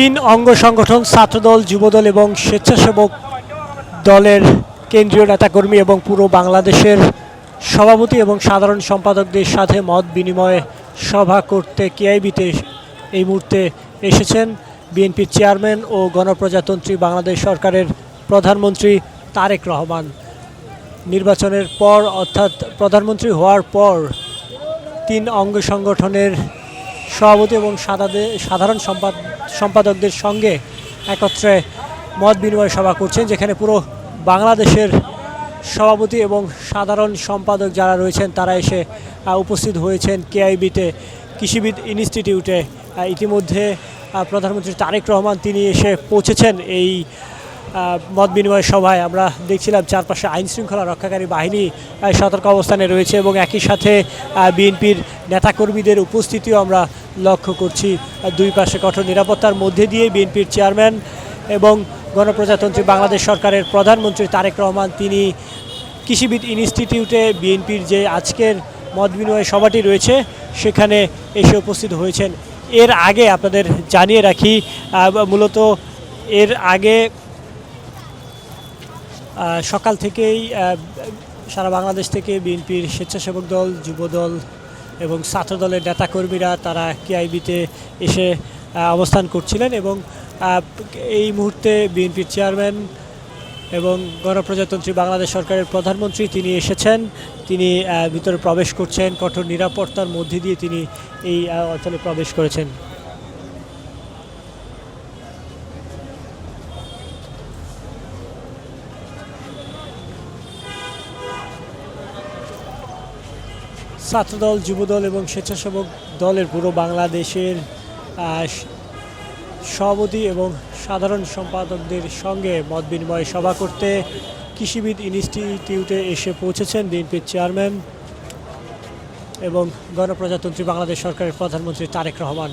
তিন অঙ্গ সংগঠন ছাত্রদল, যুবদল এবং স্বেচ্ছাসেবক দলের কেন্দ্রীয় নেতাকর্মী এবং পুরো বাংলাদেশের সভাপতি এবং সাধারণ সম্পাদকদের সাথে মত বিনিময় সভা করতে কেআইবিতে এই মুহূর্তে এসেছেন বিএনপির চেয়ারম্যান ও গণপ্রজাতন্ত্রী বাংলাদেশ সরকারের প্রধানমন্ত্রী তারেক রহমান। নির্বাচনের পর অর্থাৎ প্রধানমন্ত্রী হওয়ার পর তিন অঙ্গ সংগঠনের সভাপতি এবং সাধারণ সম্পাদকদের সঙ্গে একত্রে মত বিনিময় সভা করছেন, যেখানে পুরো বাংলাদেশের সভাপতি এবং সাধারণ সম্পাদক যারা রয়েছেন তারা এসে উপস্থিত হয়েছেন কেআইবিতে কৃষিবিদ ইনস্টিটিউটে। ইতিমধ্যে প্রধানমন্ত্রী তারেক রহমান তিনি এসে পৌঁছেছেন এই মত বিনিময় সভায়। আমরা দেখছিলাম চারপাশে আইনশৃঙ্খলা রক্ষাকারী বাহিনী সতর্ক অবস্থানে রয়েছে এবং একই সাথে বিএনপির নেতাকর্মীদের উপস্থিতিও আমরা লক্ষ্য করছি। দুই পাশে কঠোর নিরাপত্তার মধ্যে দিয়ে বিএনপির চেয়ারম্যান এবং গণপ্রজাতন্ত্রী বাংলাদেশ সরকারের প্রধানমন্ত্রী তারেক রহমান তিনি কৃষিবিদ ইনস্টিটিউটে বিএনপির যে আজকের মত বিনিময় সভাটি রয়েছে সেখানে এসে উপস্থিত হয়েছেন। এর আগে আপনাদের জানিয়ে রাখি, মূলত এর আগে সকাল থেকেই সারা বাংলাদেশ থেকে বিএনপির স্বেচ্ছাসেবক দল, যুবদল এবং ছাত্রদলের নেতাকর্মীরা তারা কেআইবিতে এসে অবস্থান করছিলেন এবং এই মুহূর্তে বিএনপির চেয়ারম্যান এবং গণপ্রজাতন্ত্রী বাংলাদেশ সরকারের প্রধানমন্ত্রী তিনি এসেছেন। তিনি ভিতরে প্রবেশ করছেন, কঠোর নিরাপত্তার মধ্যে দিয়ে তিনি এই অঞ্চলে প্রবেশ করেছেন। ছাত্রদল, যুবদল এবং স্বেচ্ছাসেবক দলের পুরো বাংলাদেশের সভাপতি এবং সাধারণ সম্পাদকদের সঙ্গে মত বিনিময় সভা করতে কৃষিবিদ ইনস্টিটিউটে এসে পৌঁছেছেন বিএনপির চেয়ারম্যান এবং গণপ্রজাতন্ত্রী বাংলাদেশ সরকারের প্রধানমন্ত্রী তারেক রহমান।